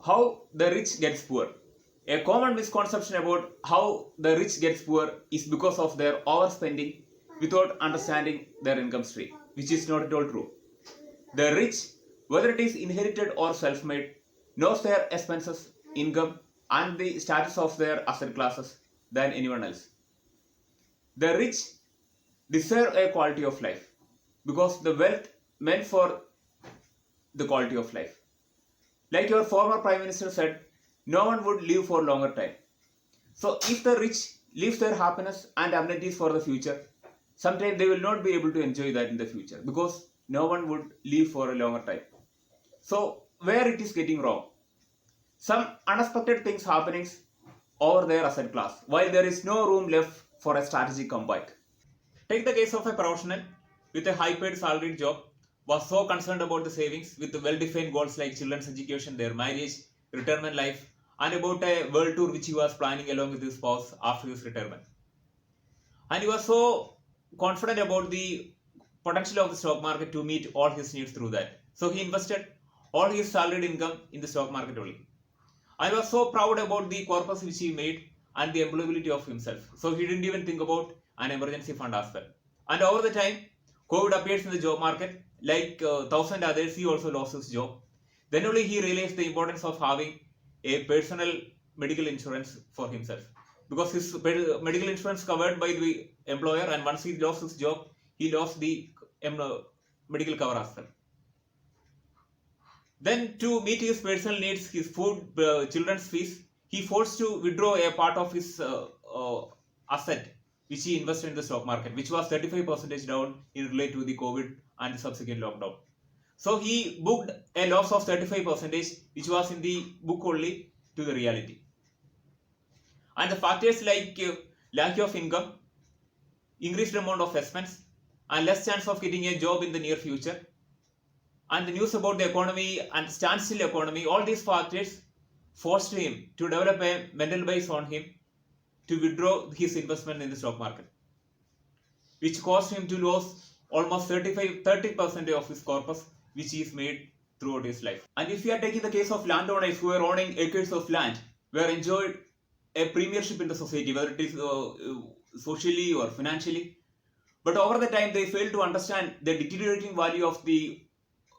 How the rich gets poor. A common misconception about how the rich gets poor is because of their overspending without understanding their income stream, which is not at all true. The rich, whether it is inherited or self-made, knows their expenses, income, and the status of their asset classes than anyone else. The rich deserve a quality of life because the wealth meant for the quality of life. Like your former Prime Minister said, no one would live for longer time. So if the rich leave their happiness and amenities for the future, sometime they will not be able to enjoy that in the future because no one would live for a longer time. So where it is getting wrong? Some unexpected things happening over their asset class, while there is no room left for a strategic comeback. Take the case of a professional with a high-paid salaried job was so concerned about the savings with well-defined goals like children's education, their marriage, retirement life, and about a world tour which he was planning along with his spouse after his retirement. And he was so confident about the potential of the stock market to meet all his needs through that. So he invested all his salaried income in the stock market only. I was so proud about the corpus which he made and the employability of himself. So he didn't even think about an emergency fund as well. And over the time, COVID appears in the job market. Like thousand others, he also lost his job. Then only he realized the importance of having a personal medical insurance for himself. Because his medical insurance covered by the employer, and once he lost his job, he lost the medical cover as well. Then to meet his personal needs, his food, children's fees, he forced to withdraw a part of his asset which he invested in the stock market, which was 35% down in relation to the COVID and the subsequent lockdown. So he booked a loss of 35%, which was in the book only to the reality. And the factors like lack of income, increased amount of expense, and less chance of getting a job in the near future, and the news about the economy and standstill economy, all these factors forced him to develop a mental base on him to withdraw his investment in the stock market, which caused him to lose almost 30% of his corpus, which he is made throughout his life. And if you are taking the case of landowners who are owning acres of land, were enjoyed a premiership in the society, whether it is socially or financially, but over the time they failed to understand the deteriorating value of the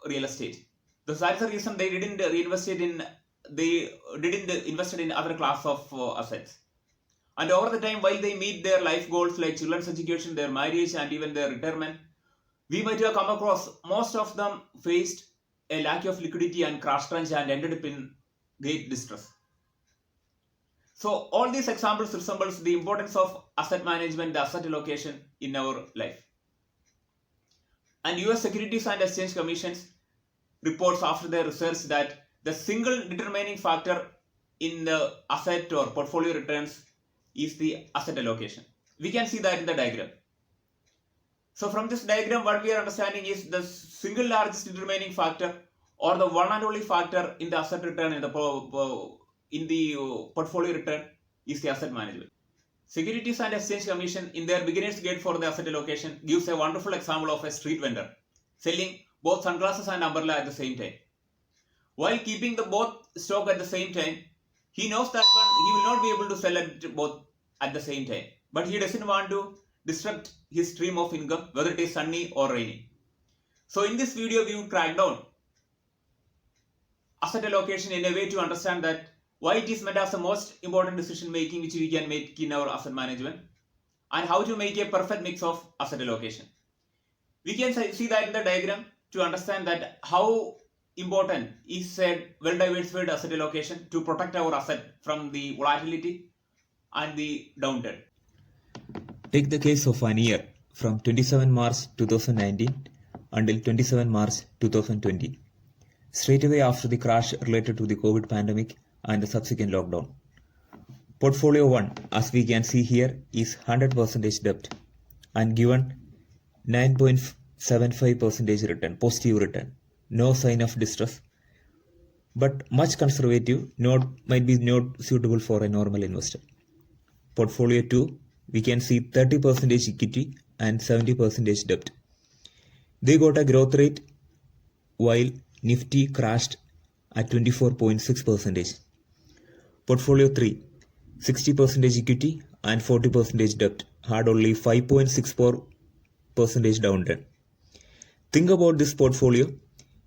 real estate. That's the reason they didn't invested in other class of assets. And over the time, while they meet their life goals like children's education, their marriage, and even their retirement, we might have come across most of them faced a lack of liquidity and crash crunch and ended up in great distress. So all these examples resembles the importance of asset management, the asset allocation in our life. And US Securities and Exchange Commission's reports after their research that the single determining factor in the asset or portfolio returns is the asset allocation. We can see that in the diagram. So from this diagram, what we are understanding is the single largest determining factor or the one and only factor in the asset return in the portfolio return is the asset management. Securities and Exchange Commission in their beginner's guide for the asset allocation gives a wonderful example of a street vendor selling both sunglasses and umbrella at the same time. While keeping the both stock at the same time, he knows that he will not be able to sell it both at the same time. But he doesn't want to disrupt his stream of income, whether it is sunny or rainy. So in this video, we will crack down asset allocation in a way to understand that why it is meant as the most important decision making which we can make in our asset management, and how to make a perfect mix of asset allocation. We can see that in the diagram to understand that how important is a well-diversified asset allocation to protect our asset from the volatility and the downturn. Take the case of an year from 27 March 2019 until 27 March 2020, straight away after the crash related to the COVID pandemic and the subsequent lockdown. Portfolio 1, as we can see here, is 100% debt and given 9.75% return, positive return. No sign of distress, but much conservative, might be not suitable for a normal investor. Portfolio 2, we can see 30% equity and 70% debt. They got a growth rate while Nifty crashed at 24.6%. Portfolio 3, 60% equity and 40% debt, had only 5.64% downturn. Think about this portfolio.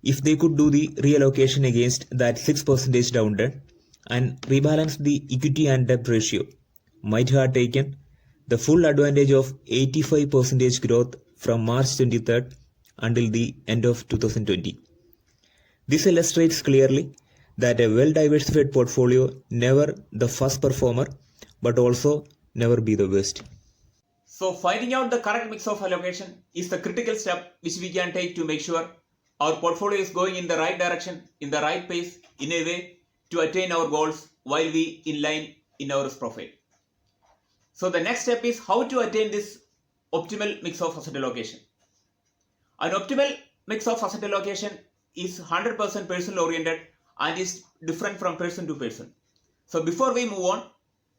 If they could do the reallocation against that 6% downturn and rebalance the equity and debt ratio, might have taken the full advantage of 85% growth from March 23rd until the end of 2020. This illustrates clearly that a well-diversified portfolio never the first performer, but also never be the worst. So finding out the correct mix of allocation is the critical step which we can take to make sure our portfolio is going in the right direction, in the right pace, in a way to attain our goals while we inline in our risk profile. So the next step is how to attain this optimal mix of asset allocation. An optimal mix of asset allocation is 100% personal oriented and is different from person to person. So before we move on,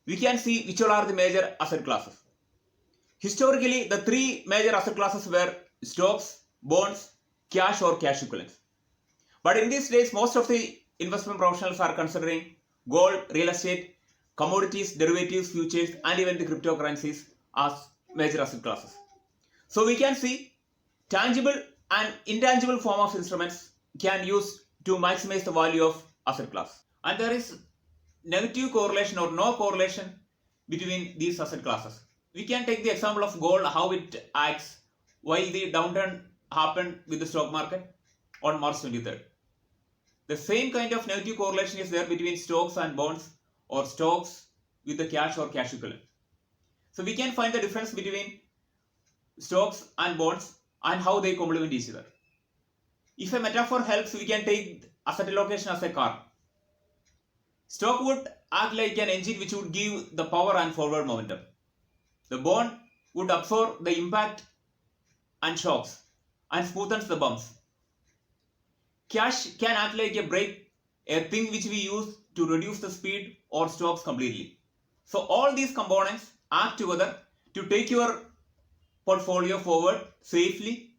we can see which all are the major asset classes. Historically, the three major asset classes were stocks, bonds, cash or cash equivalents. But in these days, most of the investment professionals are considering gold, real estate, commodities, derivatives, futures, and even the cryptocurrencies as major asset classes. So we can see tangible and intangible form of instruments can use to maximize the value of asset class. And there is negative correlation or no correlation between these asset classes. We can take the example of gold, how it acts while the downturn happened with the stock market on March 23rd. The same kind of negative correlation is there between stocks and bonds or stocks with the cash or cash equivalent. So we can find the difference between stocks and bonds and how they complement each other. If a metaphor helps, we can take asset allocation as a car. Stock would act like an engine which would give the power and forward momentum. The bond would absorb the impact and shocks and smoothens the bumps. Cash can act like a brake, a thing which we use to reduce the speed or stops completely. So all these components act together to take your portfolio forward safely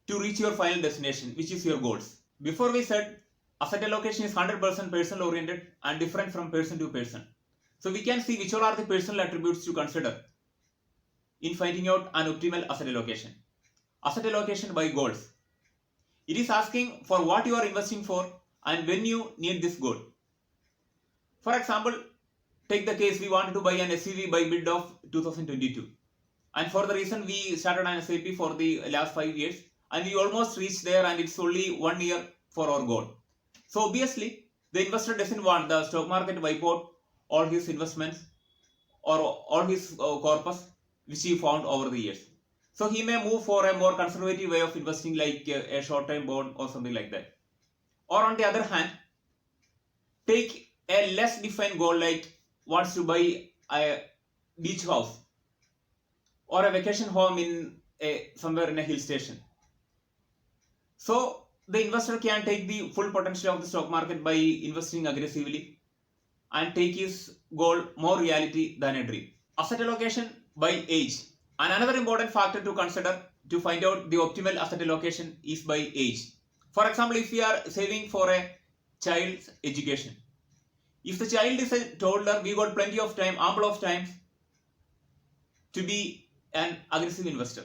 to reach your final destination, which is your goals. Before we said asset allocation is 100% personal oriented and different from person to person. So we can see which all are the personal attributes to consider in finding out an optimal asset allocation. Asset allocation by goals. It is asking for what you are investing for and when you need this goal. For example, take the case we wanted to buy an SUV by mid of 2022. And for the reason we started an SIP for the last 5 years and we almost reached there and it's only 1 year for our goal. So obviously the investor doesn't want the stock market to wipe out all his investments or all his corpus which he found over the years. So he may move for a more conservative way of investing like a short-term bond or something like that. Or on the other hand, take a less defined goal like wants to buy a beach house or a vacation home in somewhere in a hill station. So the investor can take the full potential of the stock market by investing aggressively and take his goal more reality than a dream. Asset allocation by age. And another important factor to consider to find out the optimal asset allocation is by age. For example, if we are saving for a child's education, if the child is a toddler, we got plenty of time, ample of time to be an aggressive investor.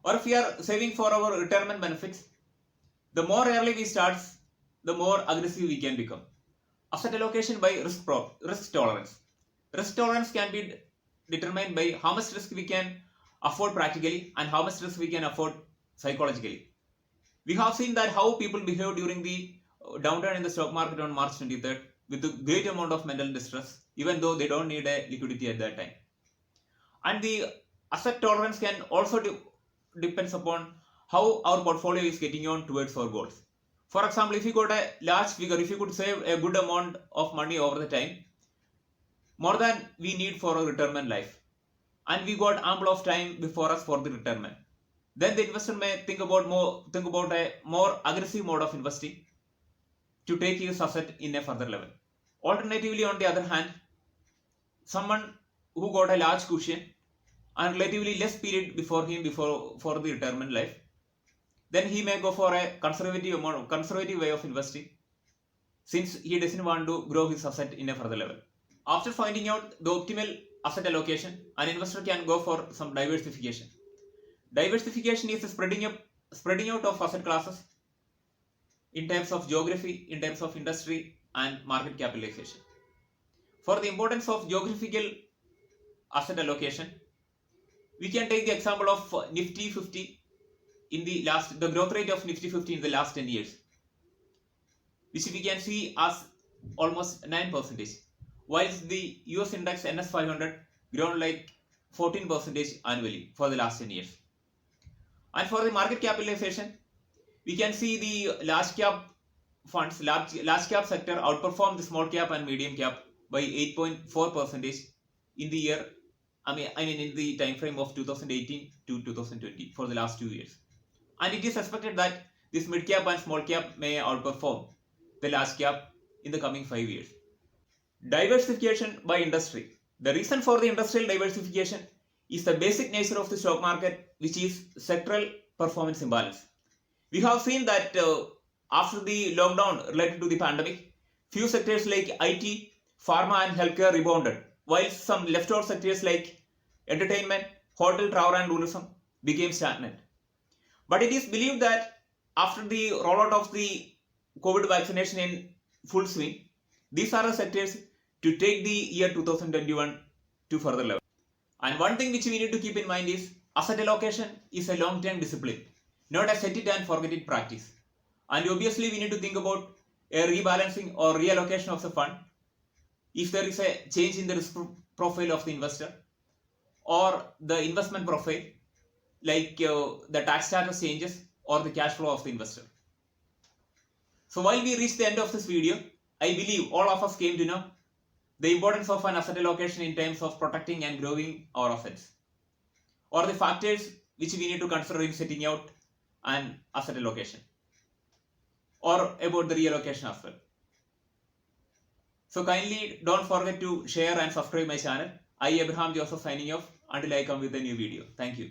Or if we are saving for our retirement benefits, the more early we start, the more aggressive we can become. Asset allocation by risk tolerance. Risk tolerance can be determined by how much risk we can afford practically and how much risk we can afford psychologically. We have seen that how people behave during the downturn in the stock market on March 23rd with a great amount of mental distress, even though they don't need a liquidity at that time. And the asset tolerance can also depends upon how our portfolio is getting on towards our goals. For example, if you got a large figure, if you could save a good amount of money over the time, more than we need for our retirement life, and we got ample of time before us for the retirement, then the investor may think about a more aggressive mode of investing to take his asset in a further level. Alternatively, on the other hand, someone who got a large cushion and relatively less period before for the retirement life, then he may go for a conservative way of investing since he doesn't want to grow his asset in a further level. After finding out the optimal asset allocation, an investor can go for some diversification. Diversification is the spreading out of asset classes in terms of geography, in terms of industry, and market capitalization. For the importance of geographical asset allocation, we can take the example of Nifty 50 the growth rate of Nifty 50 in the last 10 years, which we can see as almost 9%, whilst the US index NS 500 grown like 14% annually for the last 10 years. And for the market capitalization, we can see the large cap funds, large cap sector outperformed the small cap and medium cap by 8.4% in the year, in the time frame of 2018 to 2020 for the last 2 years. And it is expected that this mid cap and small cap may outperform the large cap in the coming 5 years. Diversification by industry. The reason for the industrial diversification is the basic nature of the stock market, which is sectoral performance imbalance. We have seen that after the lockdown related to the pandemic, few sectors like IT, pharma and healthcare rebounded, while some leftover sectors like entertainment, hotel, travel and tourism became stagnant. But it is believed that after the rollout of the COVID vaccination in full swing, these are the sectors to take the year 2021 to further level. And one thing which we need to keep in mind is asset allocation is a long-term discipline, not a set it and forget it practice. And obviously we need to think about a rebalancing or reallocation of the fund if there is a change in the risk profile of the investor or the investment profile, like the tax status changes or the cash flow of the investor. So while we reach the end of this video, I believe all of us came to know the importance of an asset allocation in terms of protecting and growing our assets, or the factors which we need to consider in setting out an asset allocation, or about the reallocation as well. So kindly don't forget to share and subscribe my channel. I, Abraham Joseph, signing off until I come with a new video. Thank you.